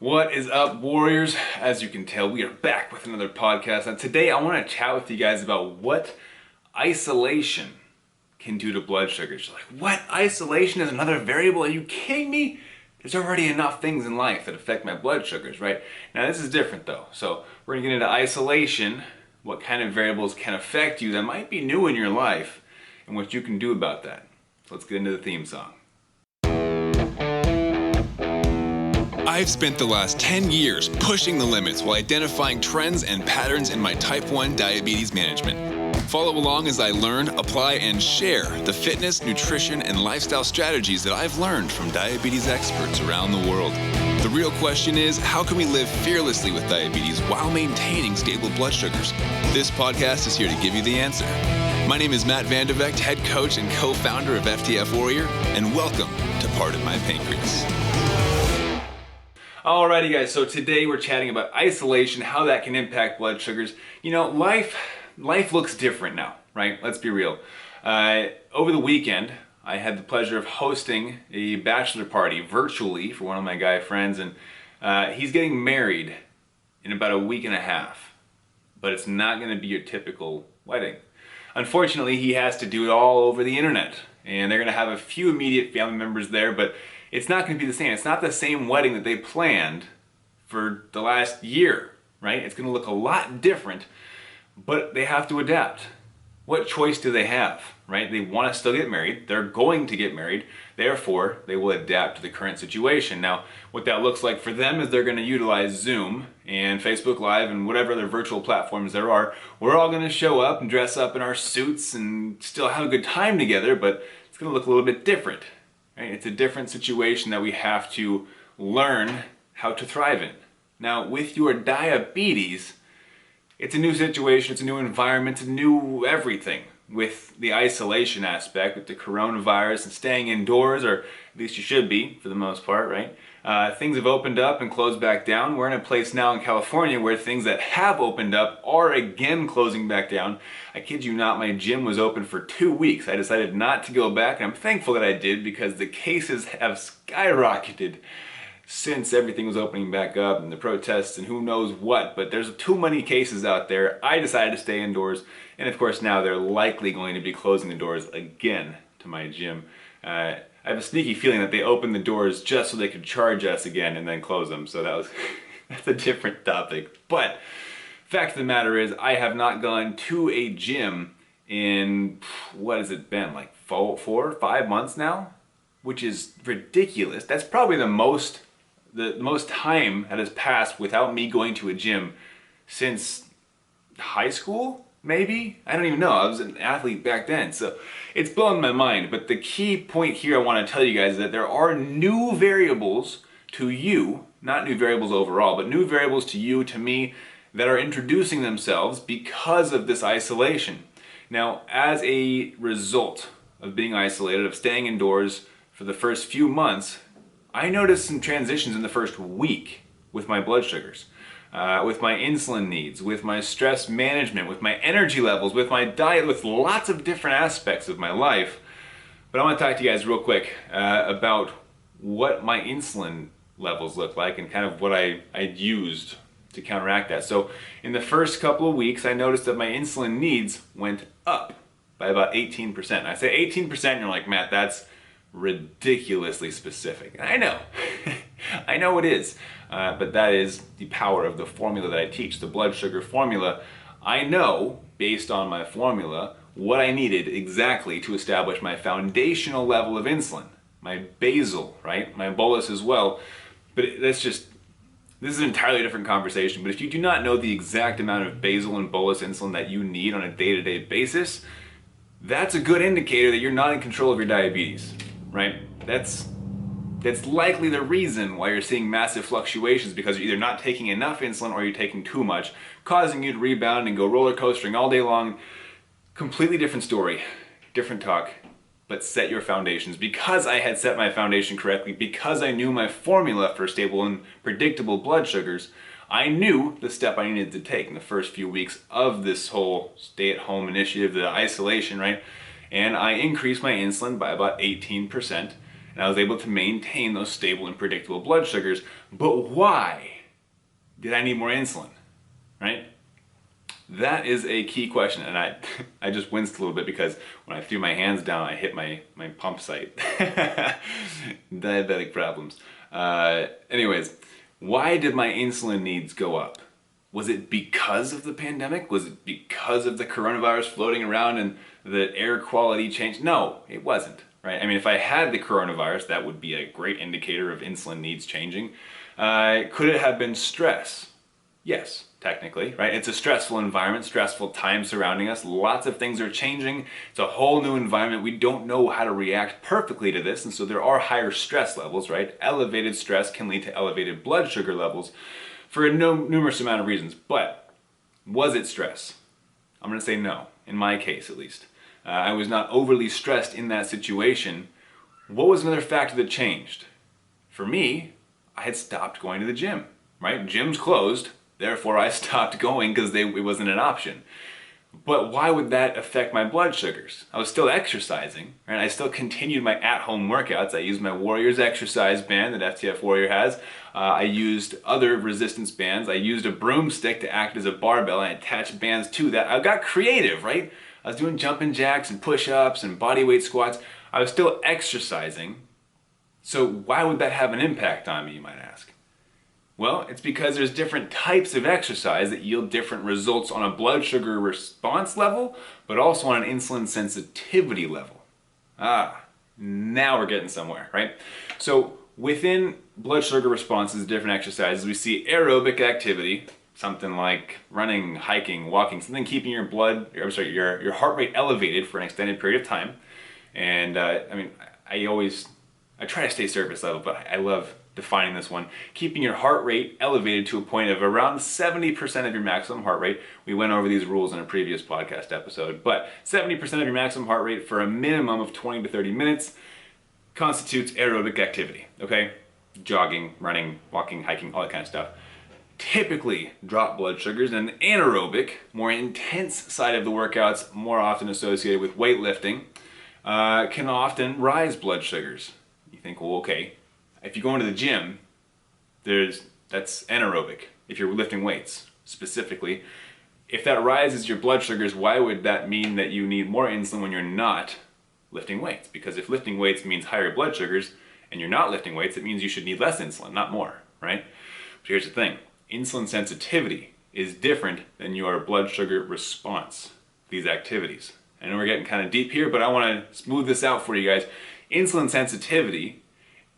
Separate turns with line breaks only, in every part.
What is up, warriors? As you can tell, we are back with another podcast. And today I want to chat with you guys about what isolation can do to blood sugars. You're like, what? Isolation is another variable? Are you kidding me? There's already enough things in life that affect my blood sugars, right? Now this is different though. So we're going to get into isolation, what kind of variables can affect you that might be new in your life, and what you can do about that. So let's get into the theme song. I've spent the last 10 years pushing the limits while identifying trends and patterns in my type 1 diabetes management. Follow along as I learn, apply, and share the fitness, nutrition, and lifestyle strategies that I've learned from diabetes experts around the world. The real question is, how can we live fearlessly with diabetes while maintaining stable blood sugars? This podcast is here to give you the answer. My name is Matt Vandervecht, head coach and co-founder of FTF Warrior, and welcome to Part of My Pancreas. Alrighty guys, so today we're chatting about isolation, how that can impact blood sugars. You know, life looks different now, right? Let's be real. Over the weekend, I had the pleasure of hosting a bachelor party virtually for one of my guy friends, and he's getting married in about a week and a half, but it's not going to be your typical wedding. Unfortunately, he has to do it all over the internet, and they're going to have a few immediate family members there, but it's not going to be the same. It's not the same wedding that they planned for the last year, right? It's going to look a lot different, but they have to adapt. What choice do they have, right? They want to still get married. They're going to get married. Therefore, they will adapt to the current situation. Now, what that looks like for them is they're going to utilize Zoom and Facebook Live and whatever other virtual platforms there are. We're all going to show up and dress up in our suits and still have a good time together, but it's going to look a little bit different. It's a different situation that we have to learn how to thrive in. Now, with your diabetes, it's a new situation, it's a new environment, it's a new everything. With the isolation aspect, with the coronavirus and staying indoors, or at least you should be for the most part, right? Things have opened up and closed back down. We're in a place now in California where things that have opened up are again closing back down. I kid you not, my gym was open for 2 weeks. I decided not to go back, and I'm thankful that I did because the cases have skyrocketed since everything was opening back up and the protests and who knows what, but there's too many cases out there. I decided to stay indoors, and of course now they're likely going to be closing the doors again to my gym. I have a sneaky feeling that they opened the doors just so they could charge us again and then close them, so that's a different topic. But fact of the matter is, I have not gone to a gym in, what has it been, like 4 or 5 months now? Which is ridiculous. That's probably the most time that has passed without me going to a gym since high school, maybe? I don't even know. I was an athlete back then, so it's blown my mind. But the key point here I want to tell you guys is that there are new variables to you, not new variables overall, but new variables to you, to me, that are introducing themselves because of this isolation. Now, as a result of being isolated, of staying indoors for the first few months, I noticed some transitions in the first week with my blood sugars, with my insulin needs, with my stress management, with my energy levels, with my diet, with lots of different aspects of my life. But I want to talk to you guys real quick about what my insulin levels look like and kind of what I used to counteract that. So in the first couple of weeks, I noticed that my insulin needs went up by about 18%. I say 18%, and you're like, Matt, that's ridiculously specific. And I know, I know it is, but that is the power of the formula that I teach, the blood sugar formula. I know, based on my formula, what I needed exactly to establish my foundational level of insulin, my basal, right, my bolus as well. But this is an entirely different conversation. But if you do not know the exact amount of basal and bolus insulin that you need on a day-to-day basis, that's a good indicator that you're not in control of your diabetes. Right? That's likely the reason why you're seeing massive fluctuations, because you're either not taking enough insulin or you're taking too much, causing you to rebound and go roller coastering all day long. Completely different story, different talk, but set your foundations. Because I had set my foundation correctly, because I knew my formula for stable and predictable blood sugars, I knew the step I needed to take in the first few weeks of this whole stay-at-home initiative, the isolation, right? And I increased my insulin by about 18%. And and I was able to maintain those stable and predictable blood sugars. But why did I need more insulin, right? That is a key question, and I just winced a little bit because when I threw my hands down, I hit my pump site. Diabetic problems. Anyways, why did my insulin needs go up? Was it because of the pandemic? Was it because of the coronavirus floating around and the air quality changed? No, it wasn't, right? I mean, if I had the coronavirus, that would be a great indicator of insulin needs changing. Could it have been stress? Yes, technically, right? It's a stressful environment, stressful time surrounding us. Lots of things are changing. It's a whole new environment. We don't know how to react perfectly to this, and so there are higher stress levels, right? Elevated stress can lead to elevated blood sugar levels for a numerous amount of reasons. But was it stress? I'm going to say no, in my case at least. I was not overly stressed in that situation. What was another factor that changed? For me, I had stopped going to the gym, right? Gyms closed. Therefore, I stopped going because it wasn't an option. But why would that affect my blood sugars? I was still exercising, right? I still continued my at-home workouts. I used my Warriors exercise band that FTF Warrior has. I used other resistance bands. I used a broomstick to act as a barbell. I attached bands to that. I got creative, right? I was doing jumping jacks and push-ups and bodyweight squats. I was still exercising. So why would that have an impact on me, you might ask? Well, it's because there's different types of exercise that yield different results on a blood sugar response level, but also on an insulin sensitivity level. Now we're getting somewhere, right? So within blood sugar responses, different exercises, we see aerobic activity, something like running, hiking, walking, something keeping your your heart rate elevated for an extended period of time. And I try to stay surface level, but I love defining this one. Keeping your heart rate elevated to a point of around 70% of your maximum heart rate. We went over these rules in a previous podcast episode, but 70% of your maximum heart rate for a minimum of 20 to 30 minutes constitutes aerobic activity, okay? Jogging, running, walking, hiking, all that kind of stuff. Typically drop blood sugars, and anaerobic, more intense side of the workouts, more often associated with weightlifting, can often rise blood sugars. You think, well, okay, if you go into the gym, that's anaerobic. If you're lifting weights, specifically, if that rises your blood sugars, why would that mean that you need more insulin when you're not lifting weights? Because if lifting weights means higher blood sugars, and you're not lifting weights, it means you should need less insulin, not more, right? But here's the thing. Insulin sensitivity is different than your blood sugar response, these activities. I know we're getting kind of deep here, but I want to smooth this out for you guys. Insulin sensitivity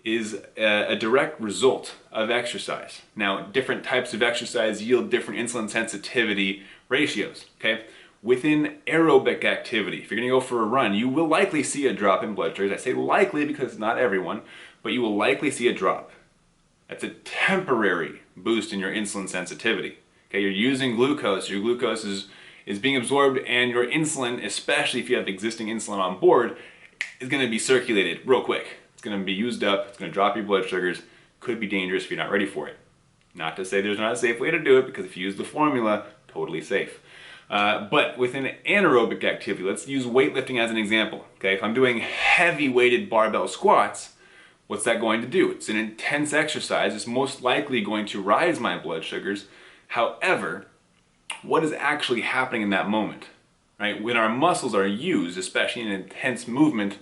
is a direct result of exercise. Now, different types of exercise yield different insulin sensitivity ratios, okay? Within aerobic activity, if you're gonna go for a run, you will likely see a drop in blood sugars. I say likely because it's not everyone, but you will likely see a drop. That's a temporary boost in your insulin sensitivity. Okay, you're using glucose, your glucose is being absorbed, and your insulin, especially if you have existing insulin on board, is gonna be circulated real quick. It's going to be used up, it's going to drop your blood sugars, could be dangerous if you're not ready for it. Not to say there's not a safe way to do it, because if you use the formula, totally safe. But within anaerobic activity, let's use weightlifting as an example. Okay, if I'm doing heavy weighted barbell squats, what's that going to do? It's an intense exercise, it's most likely going to rise my blood sugars. However, what is actually happening in that moment? Right? When our muscles are used, especially in intense movement,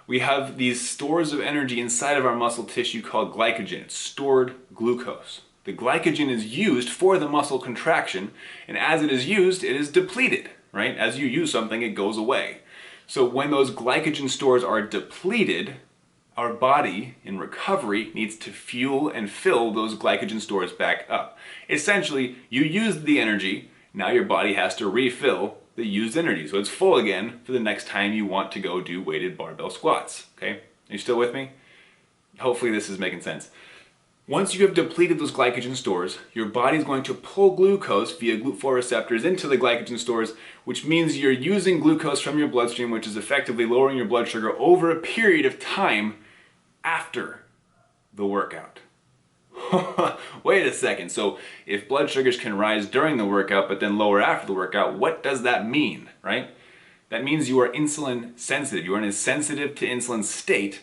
we have these stores of energy inside of our muscle tissue called glycogen. It's stored glucose. The glycogen is used for the muscle contraction, and as it is used, it is depleted, right? As you use something, it goes away. So when those glycogen stores are depleted, our body in recovery needs to fuel and fill those glycogen stores back up. Essentially, you used the energy, now your body has to refill the used energy. So it's full again for the next time you want to go do weighted barbell squats, okay? Are you still with me? Hopefully this is making sense. Once you have depleted those glycogen stores, your body's going to pull glucose via GLUT4 receptors into the glycogen stores, which means you're using glucose from your bloodstream, which is effectively lowering your blood sugar over a period of time after the workout. Wait a second, so if blood sugars can rise during the workout but then lower after the workout, what does that mean, right? That means you are insulin sensitive. You are in a sensitive to insulin state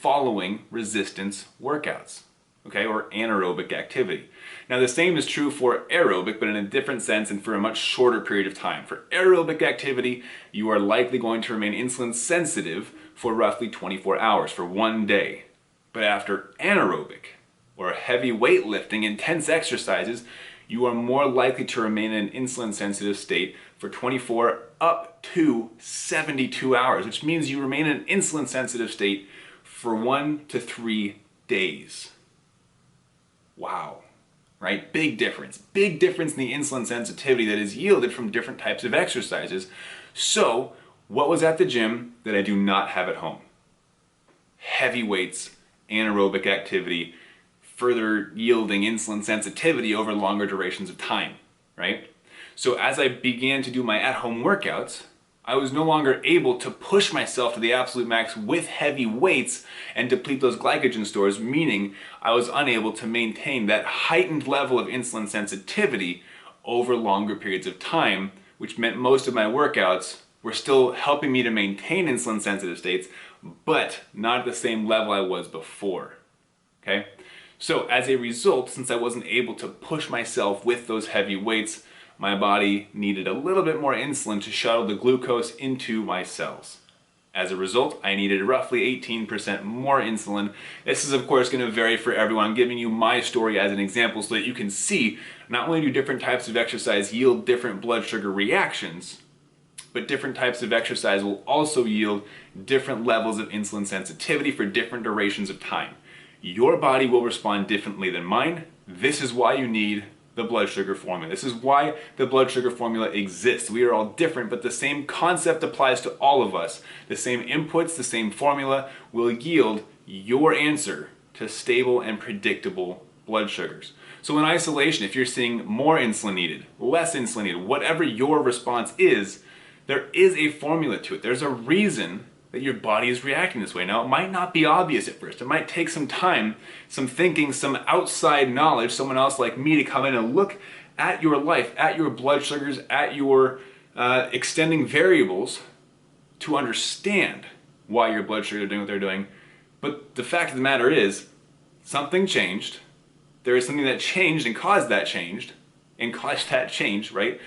following resistance workouts, okay, or anaerobic activity. Now the same is true for aerobic, but in a different sense and for a much shorter period of time. For aerobic activity, you are likely going to remain insulin sensitive for roughly 24 hours, for one day. But after anaerobic, or heavy weightlifting, intense exercises, you are more likely to remain in an insulin sensitive state for 24 up to 72 hours, which means you remain in an insulin sensitive state for 1 to 3 days. Wow, right? Big difference. Big difference in the insulin sensitivity that is yielded from different types of exercises. So, what was at the gym that I do not have at home? Heavy weights, anaerobic activity, further yielding insulin sensitivity over longer durations of time, right? So as I began to do my at-home workouts, I was no longer able to push myself to the absolute max with heavy weights and deplete those glycogen stores, meaning I was unable to maintain that heightened level of insulin sensitivity over longer periods of time, which meant most of my workouts were still helping me to maintain insulin sensitive states, but not at the same level I was before, okay? So as a result, since I wasn't able to push myself with those heavy weights, my body needed a little bit more insulin to shuttle the glucose into my cells. As a result, I needed roughly 18% more insulin. This is of course going to vary for everyone. I'm giving you my story as an example so that you can see not only do different types of exercise yield different blood sugar reactions, but different types of exercise will also yield different levels of insulin sensitivity for different durations of time. Your body will respond differently than mine. This is why you need the blood sugar formula. This is why the blood sugar formula exists. We are all different, but the same concept applies to all of us. The same inputs, the same formula will yield your answer to stable and predictable blood sugars. So in isolation, if you're seeing more insulin needed, less insulin needed, whatever your response is, there is a formula to it. There's a reason that your body is reacting this way. Now, it might not be obvious at first. It might take some time, some thinking, some outside knowledge, someone else like me to come in and look at your life, at your blood sugars, at your extending variables to understand why your blood sugars are doing what they're doing. But the fact of the matter is, something changed. There is something that changed and caused that change, right?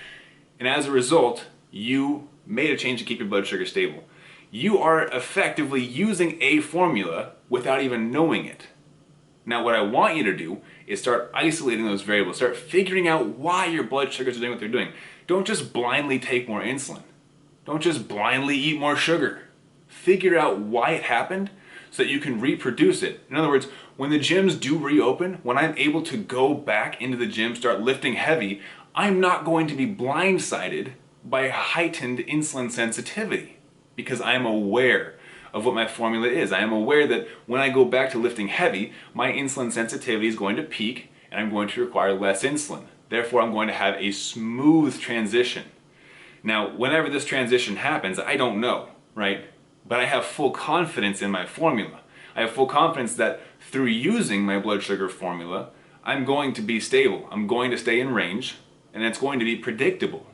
And as a result, you made a change to keep your blood sugar stable. You are effectively using a formula without even knowing it. Now what I want you to do is start isolating those variables, start figuring out why your blood sugars are doing what they're doing. Don't just blindly take more insulin. Don't just blindly eat more sugar. Figure out why it happened so that you can reproduce it. In other words, when the gyms do reopen, when I'm able to go back into the gym, start lifting heavy, I'm not going to be blindsided by heightened insulin sensitivity, because I am aware of what my formula is. I am aware that when I go back to lifting heavy, my insulin sensitivity is going to peak and I'm going to require less insulin. Therefore, I'm going to have a smooth transition. Now, whenever this transition happens, I don't know, right? But I have full confidence in my formula. I have full confidence that through using my blood sugar formula, I'm going to be stable. I'm going to stay in range, and it's going to be predictable.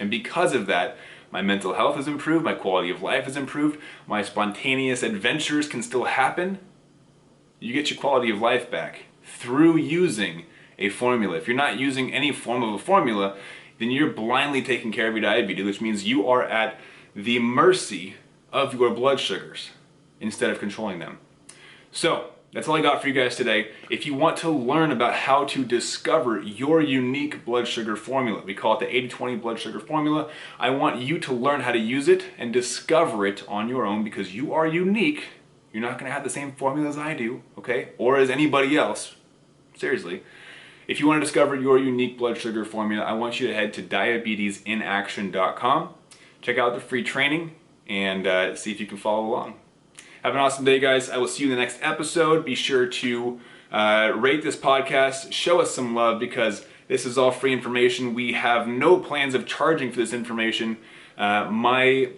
And because of that, my mental health has improved, my quality of life has improved, my spontaneous adventures can still happen. You get your quality of life back through using a formula. If you're not using any form of a formula, then you're blindly taking care of your diabetes, which means you are at the mercy of your blood sugars instead of controlling them. So, that's all I got for you guys today. If you want to learn about how to discover your unique blood sugar formula, we call it the 80-20 blood sugar formula, I want you to learn how to use it and discover it on your own because you are unique. You're not going to have the same formula as I do, okay? Or as anybody else. Seriously. If you want to discover your unique blood sugar formula, I want you to head to diabetesinaction.com. Check out the free training and see if you can follow along. Have an awesome day, guys. I will see you in the next episode. Be sure to rate this podcast, show us some love because this is all free information. We have no plans of charging for this information. My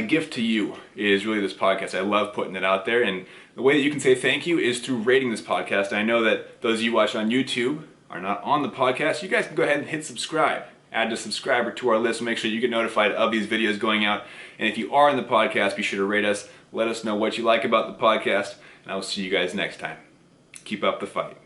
gift to you is really this podcast. I love putting it out there, and the way that you can say thank you is through rating this podcast. I know that those of you watching on YouTube are not on the podcast. You guys can go ahead and hit subscribe. Add a subscriber to our list and make sure you get notified of these videos going out. And if you are in the podcast, be sure to rate us, Let us know what you like about the podcast, and I will see you guys next time. Keep up the fight.